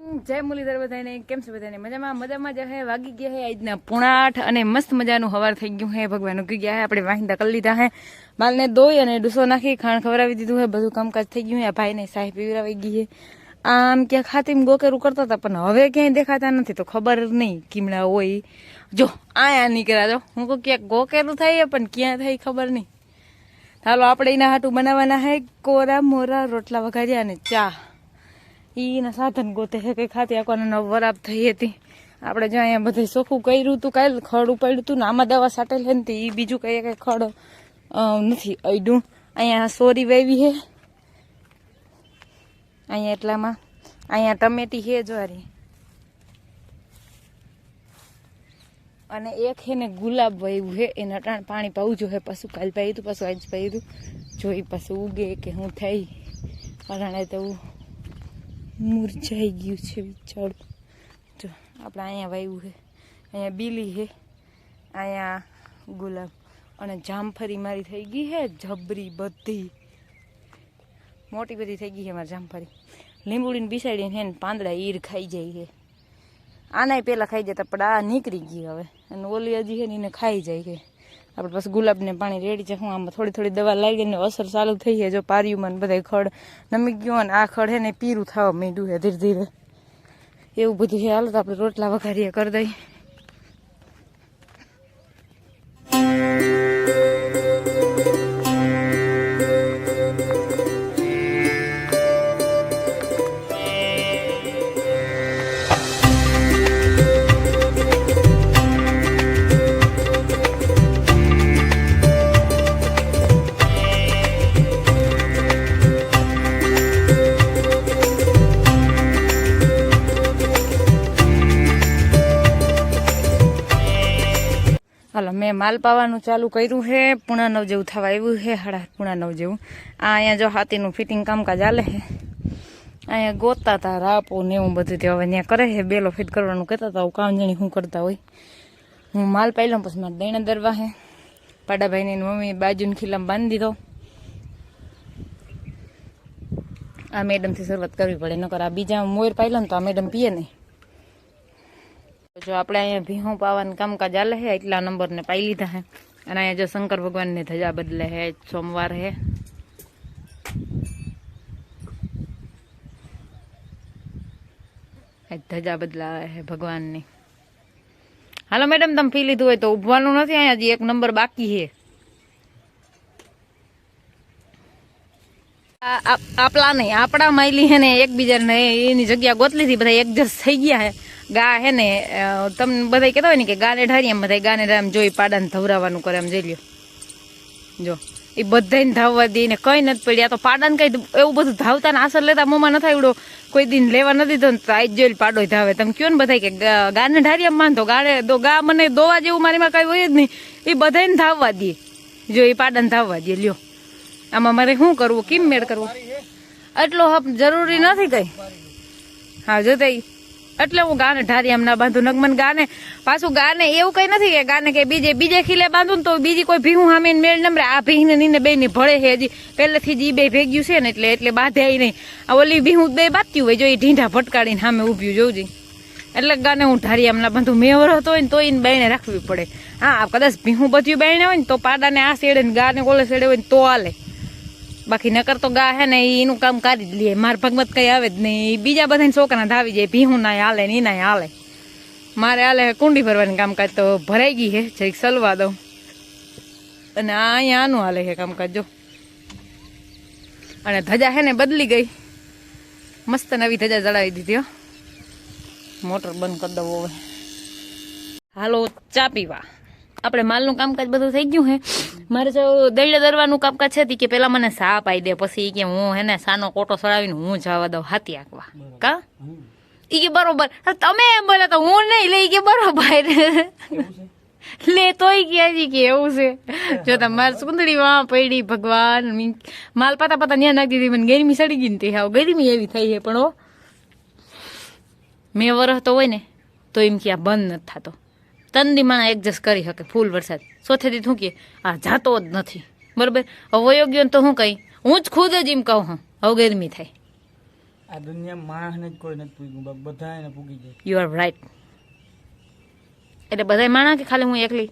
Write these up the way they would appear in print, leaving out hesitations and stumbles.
जय मुरलीधर बधाने केम छे बधाने मजामां मजामां ज है वागी गया है आजना 8:30 અને મસ્ત મજાનું હવાર થઈ ગયું હે ભગવાન ઉગી ગયા હે આપણે વાહિંદા કરી લીધા હે માલને દોઈ અને ડૂસો નાખી ખાણ ખવડાવી દીધું હે બધું કામકાજ થઈ ગયું હે ભાઈને સાહેબ પીવરાવી ગઈ હે આમ કે ખાતીમ ગોકેરું કરતા હતા પણ હવે ક્યાંય દેખાતા નથી તો ખબર નહીં કીમડા હોય જો આયા નીકળ્યા જો હું કહું ક્યાંક ગોકેરું થાય પણ ક્યાં થાય ખબર નહીં ચાલો આપણે એના હાટું બનાવવાના હે કોરા મોરા રોટલા વઘાર્યા અને ચા ઈના સાધન ગોતે છે કઈ ખાતી આકોને વરાપ થઈ હતી આપણે જો અહીંયા બધે ચોખ્ખું કર્યું હતું કાલ ખડ ઉપાડ્યું હતું ને આમાં દવા સાટેલ છે ને એ બીજું કઈ કઈ ખડ નથી અડ્યું અહીંયા સોરી વાવી છે અહીંયા એટલામાં અહીંયા ટમેટી છે જ્વારી અને એક છે ને ગુલાબ વાવ્યું છે એના ટાણ પાણી પાવું જો હે પાછું કાલ પાયું હતું પાછું આજ પાયું હતું જોઈ પાછું ઉગે કે હું થઈ અરાણે તો મુરઝાઈ ગયું છે વિચાર જો આપણે અહીંયા વાવ્યું છે અહીંયા બીલી છે અહીંયા ગુલાબ અને જામફળી મારી થઈ ગઈ છે જબરી બધી મોટી બધી થઈ ગઈ છે મારી જામફળી લીંબુડીને બિસાડીને છે ને પાંદડા ઈર ખાઈ જાય છે આનાય પહેલાં ખાઈ જતા પણ આ નીકળી ગઈ હવે અને ઓલી હજી છે ને એને ખાઈ જાય છે આપણે પછી ગુલાબને પાણી રેડી છે હું આમાં થોડી થોડી દવા લાગી ને અસર ચાલુ થઈ છે જો પાર્યુંમાં બધા ખડ નમી ગયું અને આ ખડ છે ને પીરું થવા માંડ્યું છે ધીરે ધીરે એવું બધું છે હાલો તો આપણે રોટલા વઘારીએ કરી દઈએ હાલો મેં માલ પાવાનું ચાલુ કર્યું છે 9:30 જેવું થવા આવ્યું છે 9:30 જેવું આ અહીંયા જો હાથીનું ફિટિંગ કામકાજ ચાલે છે અહીંયા ગોતતા હતા રાપો ને એવું બધું તે હવે ત્યાં કરે છે બેલો ફિટ કરવાનું કહેતા હતા કામ જાણી શું કરતા હોય હું માલ પાઈ લઉં પછી મારે દૈણા દરવા છે પાડાભાઈને મમ્મી બાજુની ખીલામાં બાંધી દીધો આ મેડમથી શરૂઆત કરવી પડે નકર આ બીજા મોર પાઈ લઉં તો આ મેડમ પીએ નહીં જો આપણે અહીંયા ભીહું પાવાનું કામકાજ ચાલે છે એટલા નંબરને પાઈ લીધા છે અને અહીંયા જો શંકર ભગવાનને ધજા બદલે છે સોમવાર છે ધજા બદલાવે છે ભગવાનની હાલો મેડમ તમે પી લીધું હોય તો ઉભવાનું નથી અહીંયા હજી એક નંબર બાકી છે આપણા નહીં આપણા માયલી છે ને એકબીજાને એની જગ્યા ગોતલી હતી બધા એડજસ્ટ થઈ ગયા છે ગા હે ને તમને બધા કહેતા હોય ને કે ગાને ઢારી એમ બધા ગાને ઢારી એમ જોઈ પાડાને ધવરાવાનું કરે એમ જોઈ લ્યો જો એ બધાને ધાવવા દે ને કઈ નથી પડ્યા તો પાડાને કઈ એવું બધું ધાવતા ને આસર લેતા મોમાં નથી આવડો કોઈ દિન લેવા નથી દીધો ને તો આજ જોઈ પાડો ધાવે તમે કયો ને બધા કે ગાને ઢારી એમ માનતો ગાને ગા મને દોવા જેવું મારીમાં કઈ હોય જ નહીં એ બધાને ધાવવા દે જો એ પાડાને ધાવવા દે લ્યો આમાં મારે શું કરવું કેમ મેળ કરવું એટલો હપ જરૂરી નથી કઈ હા જો તઈ એટલે હું ગાને ઢારી એમ ના બાંધું નગમન ગાને પાછું ગાને એવું કઈ નથી કે ગાને કે બીજે ખીલે બાંધું ને તો બીજી કોઈ ભીહું સામે મેળ નમરે આ ભીને નીને બે ની ભળે છે હજી પહેલેથી જ ઈ બે ભેગ્યું છે ને એટલે બાંધે નહીં આ ઓલી ભીહું બે બાંધ્યું હોય જો એ ઢીંઢા ભટકાડીને સામે ઉભ્યું જોઉં એટલે ગાને હું ઢારી એમ ના બાંધું મેવર હતો હોય ને તો એને બેને રાખવી પડે હા કદાચ ભીહું બધું બેને હોય ને તો પાડાને આ સેડે ને ગાને ઓલે સેડે હોય ને તો હાલે બાકી નકર તો ગા હે ને એનું કામ કરી જ લે માર ભગવત કઈ આવે જ નહીં બીજા બધા છોકરા ધાવી જાય ભીહું ના હાલે ને એના હાલે મારે હાલે કુંડી ભરવાની કામકાજ તો ભરાઈ ગઈ છે જરીક સલવા દઉં અને આ અહીંયા આનું હાલે છે કામકાજ જો અને ધજા હે ને બદલી ગઈ મસ્ત નવી ધજા જડાવી દીધી હો મોટર બંધ કરી દઉં હવે હાલો ચા પીવા આપણે માલનું કામકાજ બધું થઈ ગયું હે મારે જો દૈડા દરવાનું કામકાજ છે કે પેલા મને સા પાઈ દે પછી કે હું હે ને સાનો કોટો સડાવીને હું જવા દઉં હાથી આંકવા કા ઈ કે બરોબર તમે એમ બોલે તો હું નહીં લઈ કે બરોબર લે તોય કે એવું છે જો તમારે સુંદરી માં પડી ભગવાન માલ પાતા પાતા ન્યા નાખી દીધી મને ગરમી સડી ગઈ ને તે હાવ ગરમી એવી થઈ છે પણ ઓ મેં વરસ તો હોય ને તો એમ કે આ બંધ નથી થતો તંદી માં એડજસ્ટ કરી શકે ફૂલ વરસાદ સોથેથી શું કે આ જાતો જ નથી બરોબર હવે વયો ગયો તો હું કઈ હું જ ખુદ જ એમ કહું હવે ગરમી થાય આ દુનિયામાં માણસને જ કોઈ નથી પૂગ્યું, બધા એને પૂગી જાય. You are right. એટલે બધા માણા કે ખાલી હું એકલી?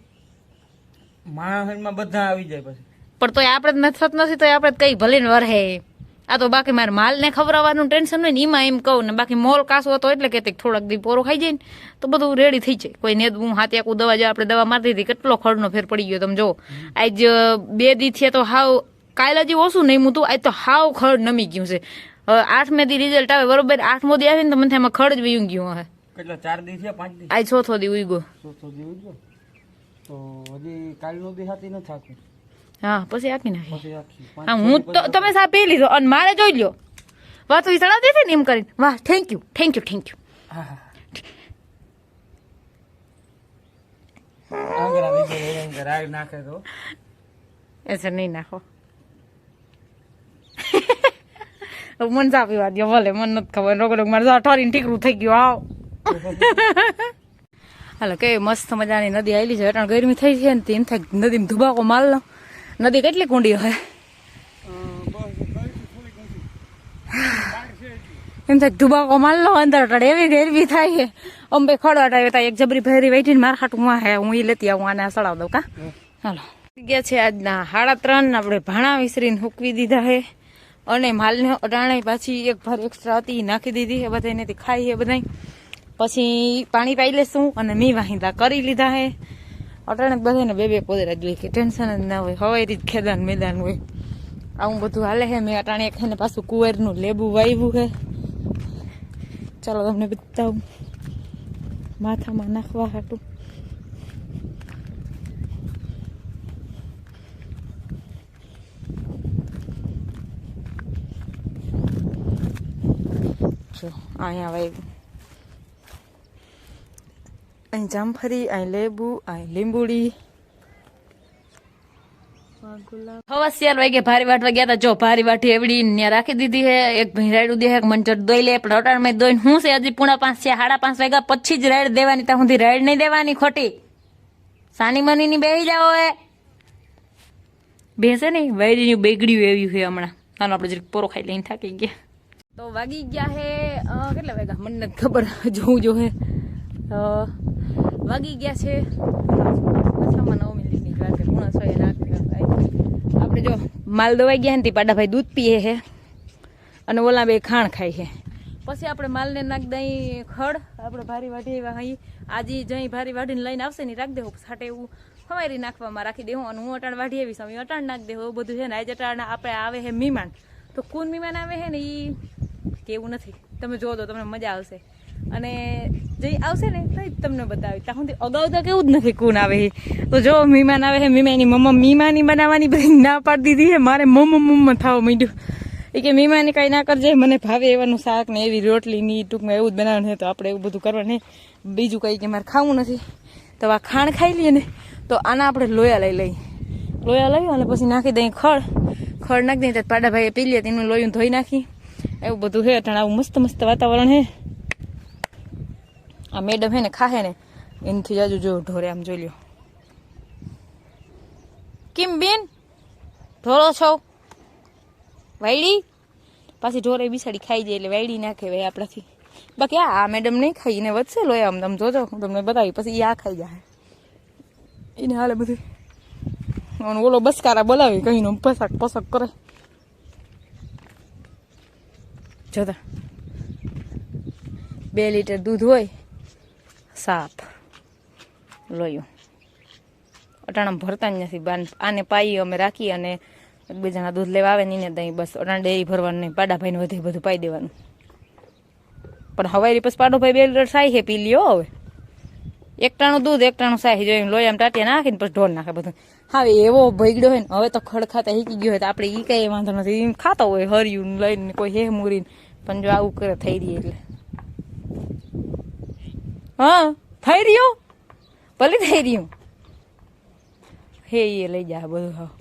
માણસમાં બધા આવી જાય પછી. પણ તોય આપણે જ થત નથી, તોય આપણે કઈ ભલે ને વરહે. આ તો બાકી મારે માલને ખવડાવવાનું ટેન્શન હોય ને, એમાં એમ કહું ને. બાકી મોલ કાસો હતો એટલે કે થોડાક દી પોરો ખાઈ જાય ને તો બધું રેડી થઈ જાય. કોઈ ને હું હાથે આખું દવા, આપણે દવા મારતી હતી, કેટલો ખડનો ફેર પડી ગયો તમે જો. આજ 2 દી થી તો હાવ, કાલે હજી ઓછું નહીં હું તું, આજ તો હાવ ખડ નમી ગયું છે. હવે 8મે દી રિઝલ્ટ આવે બરોબર, 8મો દી આવે ને તો મને એમાં ખડ જ વીયું ગયું હે. કેટલા 4 દી થયા? 5 દી? આજ 6થો દી ઉઈ ગયો. 6 દી ઉઈ ગયો તો હજી કાલનો દી હાથી ન થાકું. હા પછી આપી નાખી. પછી આખી હા હું તો તમે સા પી લીધો અને મારે જોઈ લ્યો વાત તો સડા દેતી ને એમ કરીને. વાહ thank you thank you thank you. હા આંગરા વિજય રંગ રાગ નાખે તો એસે નહીં નાખો. મન ચા પીવા દો ભલે, મને નથી ખબર. રોગ મારે ઠરીને ઠીકરું થઈ ગયું. આવ હાલો કે મસ્ત મજાની નદી આવેલી છે. એટલે ગરમી થઈ છે ને એમ થાય નદીમાં ધુબાકો માલ લો. નદી કેટલી કુંડી હોય એમ થાય ધુબાકો માલ લો અંદર એવી ગરમી થાય છે. અંબે ખડવાટ આવ્યો તા એક જબરી ભેરી વેઠીને મારા હાટું હે હું ઈ લેતી આવું, આને સડાવ દઉં. કા હાલો ગયા છે આજના 3:30. આપણે ભાણા વિસરીને હૂકવી દીધા છે અને માલને અટાણે પાછી એક ભર એક્સ્ટ્રા હતી નાખી દીધી છે. બધા એનેથી ખાઈ છે બધા. પછી પાણી પાઈ લેશું અને મી વાહિંદા કરી લીધા હે. અટાણે બધાને 2 પોદરા જોઈએ કે ટેન્શન જ ના હોય. હવાઈ જ ખેદાન મેદાન હોય. આવું બધું હાલે છે. મેં અટાણે એક ને પાછું કુંવરનું લેબુ વાવ્યું છે. ચાલો તમને બતાવું માથામાં નાખવા હાટું. જો અહીંયા વાવ્યું, અહીં જામફળી, અહીં લેબુ, અહીં લીંબુડી. 4 વાગે ભારી વાટવા ગયા હતા. જો ભારી વાટી એવડી ત્યાં રાખી દીધી છે. એક ભાઈ રાયડું દે મંચર દોઈ લે. પણ અટાણમાં દોઈને હું છે હજી 4:45 છે. 5:30 વાગ્યા પછી જ રાયડ દેવાની. ત્યાં સુધી રાયડ નહીં દેવાની ખોટી. સાની મની ની બેહી જાઓ. એ બેસે નહીં વૈરીની બેગડ્યું એવી છે હમણાં. ચાલો આપણે જરીક પોરો ખાઈ લઈને થાકી ગયા. તો વાગી ગયા હે કેટલા વાગ્યા મને નથી ખબર, જોવું જો હે. વાગી ગયા છે 9 મિનિટની વાત છે. 6:30 આપણે જો માલ દવાઈ ગયા ને પાડાભાઈ દૂધ પીએ છે અને ઓલા 2 ખાણ ખાય છે. પછી આપણે માલને નાખ દઈ ખડ. આપણે ભારી વાઢી એવા અહીં આજે જઈ ભારી વાઢીને લઈને આવશે ને રાખ દેવું સાટે એવું ખવારી નાખવામાં રાખી દેવું. અને હું અટાણ વાઢી આવી સમય અટાણ નાખ દેવું. એવું બધું છે ને. આજ અટાણ આપણે આવે છે મહેમાન. તો કોણ મહેમાન આવે છે ને એ કેવું નથી. તમે જો તો તમને મજા આવશે. અને જે આવશે ને તો તમને બતાવી. ત્યાં સુધી અગાઉ તો કેવું જ નથી કોણ આવે. તો જો મહેમાન આવે છે, મહેમાનની મમ્મા મીમાની બનાવવાની બધી ના પાડી દીધી છે. મારે મમ્મા થવા માંડ્યું. એ કે મીમાની કાંઈ ના કરજે, મને ભાવે એવાનું શાક ને એવી રોટલી ની ટૂંકમાં એવું જ બનાવવાનું છે. તો આપણે એવું બધું કરવાનું. બીજું કંઈ કે મારે ખાવું નથી. તો આ ખાણ ખાઈ લઈએ ને તો આના આપણે લોયા લઈ લઈએ. લોયા લઈ અને પછી નાખી દઈએ ખડ નાખી દઈએ. તો પાડાભાઈએ પી લે તેનું લોયું ધોઈ નાખી. એવું બધું છે. અટાણે આવું મસ્ત મસ્ત વાતાવરણ છે. આ મેડમ હે ને ખાહે ને એનાથી જાજુ જો ઢોરે. આમ જોઈ લ્યો કેમ બેન ઢોરો છો વાયડી. પાછી ઢોરે બિસાડી ખાઈ જાય એટલે વાયડી નાખે ભાઈ આપણાથી. બાકી આ મેડમ નહીં ખાઈ, એને વધશે લોહી. આમ તમે જોજો, હું તમને બતાવી. પછી આ ખાઈ જાય એને હાલે બધું. ઓલો બસકારા બોલાવી કહીને પસક કરે. જોતા 2 લીટર દૂધ હોય સાફ લોયું. અટાણા ભરતા જ નથી. આને પાઈ અમે રાખી અને એકબીજાના દૂધ લેવા આવે ને એને દહીં. બસ અટાણા ડેરી ભરવાનું નહીં. પાડાભાઈને વધે બધું પાઈ દેવાનું. પણ હવારી પછી પાડોભાઈ 2 લીટર સાહી છે પી લ્યો. હવે એકટાણું દૂધ એકટાણું સાહી જોઈને લોયામ ટાટિયા નાખીને પછી ઢોર નાખે બધું. હવે એવો ભેગડો હોય ને હવે તો ખડ ખાતા શીખી ગયો હોય. તો આપણે એ કઈ વાંધો નથી. એમ ખાતો હોય હરિયું લઈને કોઈ હે મૂરીને. પણ જો આવું કરે થઈ રહી એટલે હા થઈ રહ્યું ભલે થઈ રહ્યું હે એ લઈ જા બધું. હા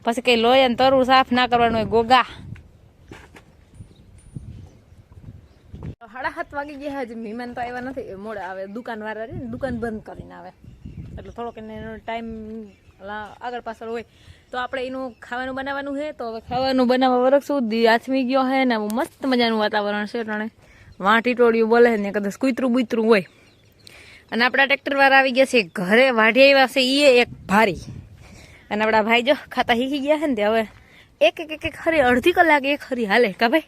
પછી કઈ લોયા ને તરવું સાફ ના કરવાનું હોય ગોગા. 7:30 વાગી ગયા. હજી મહેમાન તો આવ્યા નથી. મોડા આવે દુકાન વાળા ને દુકાન બંધ કરીને આવે એટલે થોડોક એને ટાઈમ આગળ પાછળ હોય તો આપણે એનું ખાવાનું બનાવવાનું છે. તો હવે ખાવાનું બનાવવા વરખ સુધી આથમી ગયો છે ને મસ્ત મજાનું વાતાવરણ છે. એટલે વાં ટીટોળિયું બોલે ને કદાચ કૂતરું બૂતરું હોય. અને આપણા ટ્રેક્ટર વાળા આવી ગયા છે ઘરે, વાઢી આવ્યા છે એ એક ભારી. અને આપણા ભાઈ જો ખાતા શીખી ગયા છે ને તે હવે એક ખરી અડધી કલાક એક ખરી હાલે કા ભાઈ?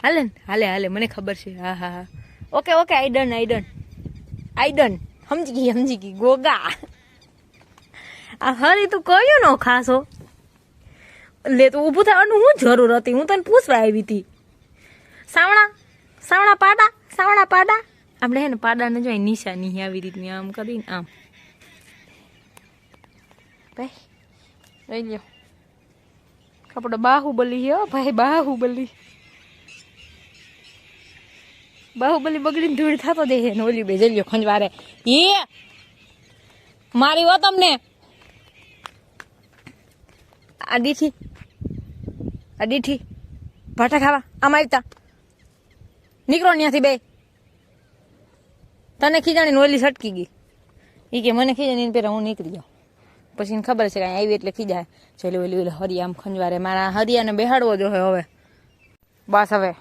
હાલે ને? હાલે મને ખબર છે. હા ઓકે આઈ ડન સમજી ગઈ ગોગા. આ હરી તું કયું નો ખાસો લે, તું ઊભું થવાનું શું જરૂર હતી? હું તને પૂછવા આવી હતી. સાવણા પાડા આપણે હે ને પાડાને જો નિશાની આવી રીતની આમ કરીને આમ ભાઈ લઈ લ્યો. કપડો બાહુબલી હો ભાઈ, બાહુબલી બગડીને ધૂળ થતો દે ને ઓલી બે જલ્યો ખંજવારે એ મારી હો તમને આ દીઠી ભાટા ખાવા આમ આવતા નીકળો ત્યાંથી બે. તને ખીજાણી ઓલી સટકી ગઈ એ કે મને ખીજાણી પેલા હું નીકળી જાઉં. પછી ખબર છે કાંઈ આવી એટલે ખીજાય. ચલો ઓલી હરિયા આમ ખંજવારે મારા હરિયાને બેહાડવો જો હવે બસ. હવે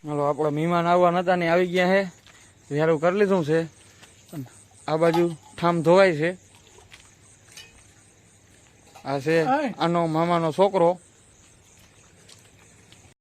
હાલો આપણા મહેમાન આવવા નતા ને આવી ગયા છે. વ્યારું કરી લીધું છે. આ બાજુ ઠામ ધોવાય છે. આ છે આનો મામાનો છોકરો.